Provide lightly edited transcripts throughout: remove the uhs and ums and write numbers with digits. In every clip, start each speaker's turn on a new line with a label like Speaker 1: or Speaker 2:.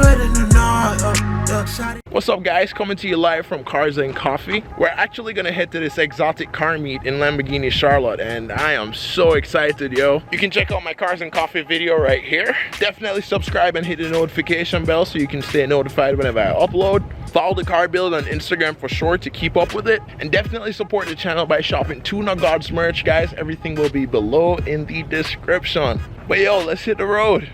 Speaker 1: ready to know.
Speaker 2: What's up, guys? Coming to you live from Cars and Coffee. We're actually gonna head to this exotic car meet in Lamborghini, Charlotte, and I am so excited, yo. You can check out my Cars and Coffee video right here. Definitely subscribe and hit the notification bell so you can stay notified whenever I upload. Follow the car build on Instagram for sure to keep up with it, and definitely support the channel by shopping TunerGodz merch, guys. Everything will be below in the description. But yo, let's hit the road.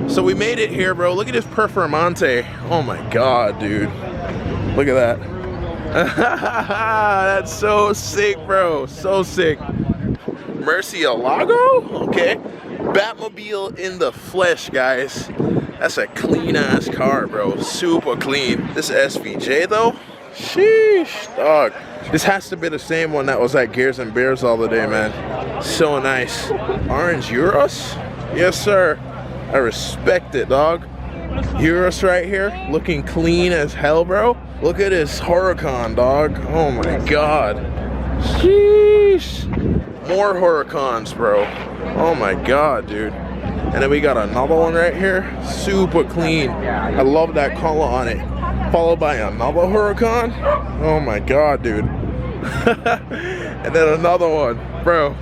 Speaker 2: So we made it here, bro. Look at this Performante. Oh my god, dude. Look at that. That's so sick, bro. So sick. Murcielago? Okay. Batmobile in the flesh, guys. That's a clean ass car, bro. Super clean. This SVJ though? Sheesh, dog. This has to be the same one that was at Gears and Beers all the day, man. So nice. Orange Urus? Yes, sir. I respect it, dog. Urus right here, looking clean as hell, bro. Look at this Huracan, dog. Oh my god. Sheesh. More Huracans, bro. Oh my god, dude. And then we got another one right here. Super clean. I love that color on it. Followed by another Huracan. Oh my god, dude. And then another one. Bro,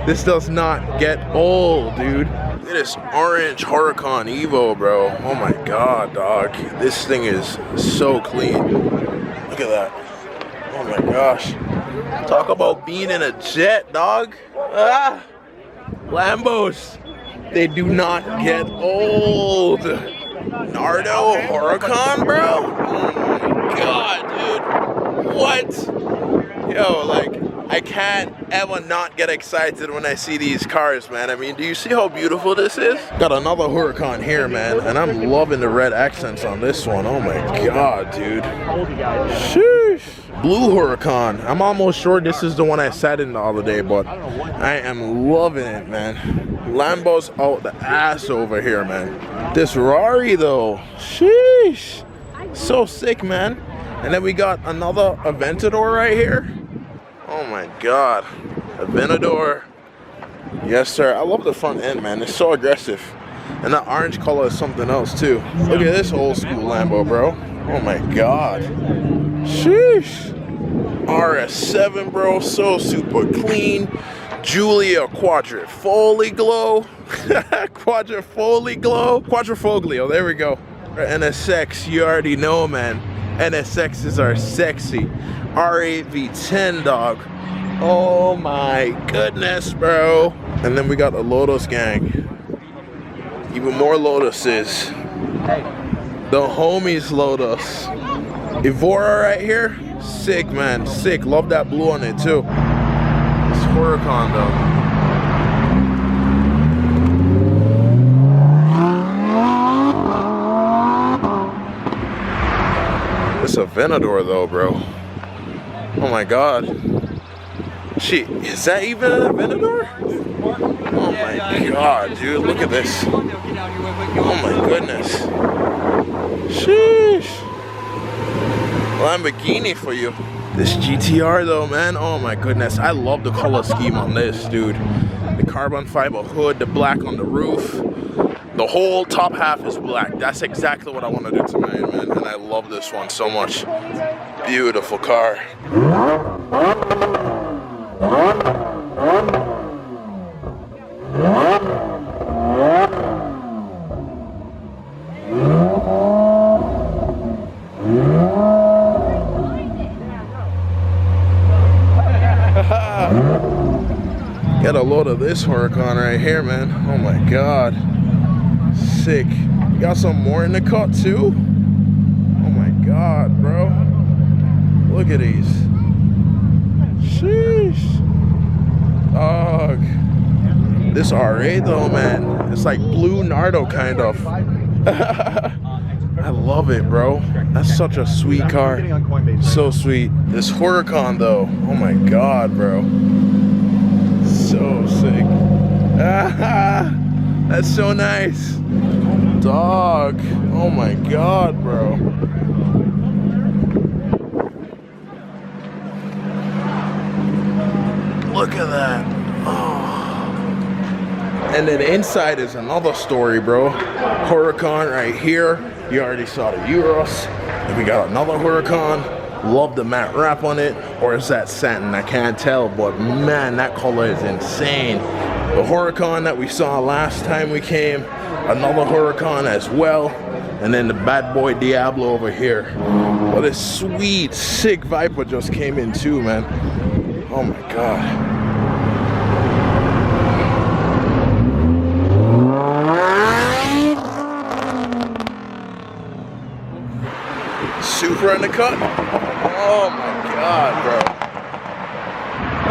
Speaker 2: this does not get old, dude. Look at this orange Huracan Evo, bro. Oh my god, dog. This thing is so clean. Look at that. Oh my gosh. Talk about being in a jet, dog. Ah! Lambos. They do not get old. Nardo Huracan, bro? Oh my god, dude. What? Yo, like, I can't ever not get excited when I see these cars, man. I mean, do you see how beautiful this is? Got another Huracan here, man, and I'm loving the red accents on this one. Oh my god, dude. Sheesh. Blue Huracan. I'm almost sure this is the one I sat in the other day, but I am loving it, man. Lambo's out the ass over here, man. This Rari, though. Sheesh. So sick, man. And then we got another Aventador right here. Oh my god. Aventador. Yes, sir. I love the front end, man. It's so aggressive. And that orange color is something else, too. Look at this old school Lambo, bro. Oh my god. Sheesh. RS7, bro. So super clean. Giulia Quadrifoglio glow. Quadrifoglio. There we go. NSX, you already know, man. NSXs are sexy. R8 V10, dog. Oh my goodness, bro. And then we got the Lotus gang. Even more Lotuses. The homies Lotus. Evora right here. Sick, man. Sick. Love that blue on it too. It's Huracan though. It's a Aventador though, bro. Oh my god. Shit, is that even an Aventador? Oh my god, dude, look at this. Oh my goodness. Sheesh. Lamborghini for you. This GTR though, man, oh my goodness. I love the color scheme on this, dude. The carbon fiber hood, the black on the roof. The whole top half is black. That's exactly what I want to do tonight, man. And I love this one so much. Beautiful car. Get a load of this Huracan right here, man. Oh my god. Sick. You got some more in the cut too? Oh my god, bro. Look at these. Sheesh. Dog. This RA though, man. It's like blue Nardo kind of. I love it, bro. That's such a sweet car. So sweet. This Huracan though. Oh my god, bro. So sick. That's so nice. Dog. Oh my god, bro. Look at that. Oh. And then inside is another story, bro. Huracan right here. You already saw the Urus. And we got another Huracan. Love the matte wrap on it. Or is that satin? I can't tell. But man, that color is insane. The Huracan that we saw last time we came. Another Huracan as well. And then the bad boy Diablo over here. What a sweet, sick Viper just came in too, man. Oh my god. Super in the cut. Oh my god, bro.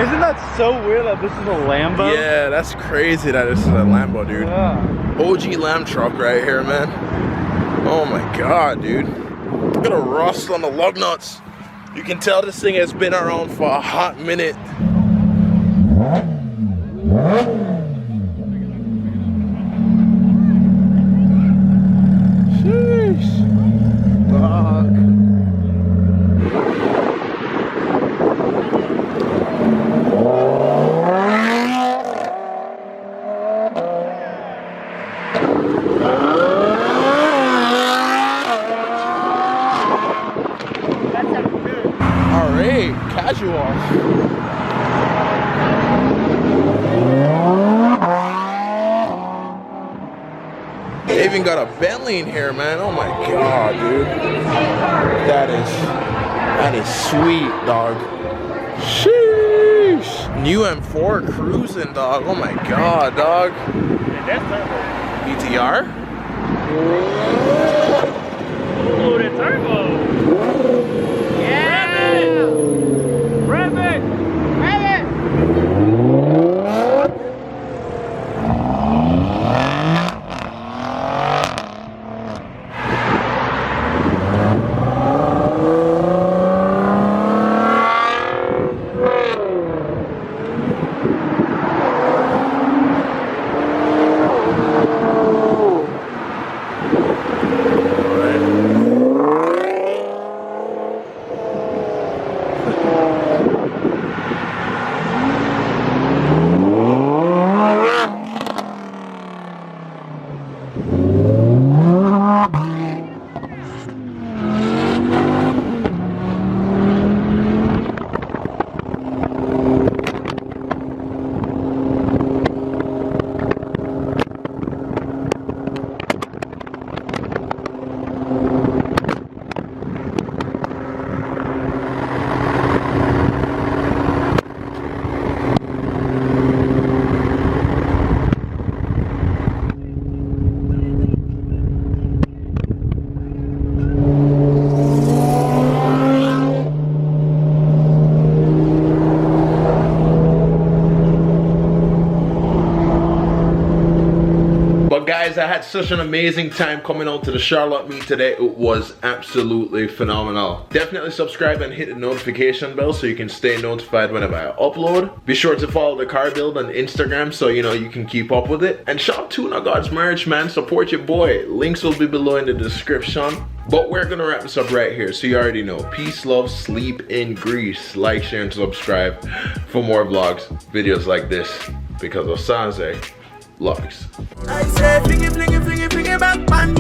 Speaker 1: Isn't that so weird that this is a Lambo?
Speaker 2: Yeah, that's crazy that this is a Lambo, dude.
Speaker 1: Yeah.
Speaker 2: OG Lamb truck right here, man. Oh my god, dude. Look at the rust on the lug nuts. You can tell this thing has been around for a hot minute. Sheesh. Fuck. Casual. They even got a Bentley in here, man. Oh my god, dude. That is sweet, dog. Sheesh. New M4 cruising, dog. Oh my god, dog. ETR?
Speaker 1: Ooh, the turbo.
Speaker 2: But guys, I had such an amazing time coming out to the Charlotte meet today. It was absolutely phenomenal. Definitely subscribe and hit the notification bell so you can stay notified whenever I upload. Be sure to follow the car build on Instagram so you know you can keep up with it. And shop TunerGodz merch, man. Support your boy. Links will be below in the description. But we're gonna wrap this up right here, so you already know. Peace, love, sleep in grease. Like, share, and subscribe for more vlogs, videos like this, because of Sanze vlogs.
Speaker 3: I say, fling it back, man.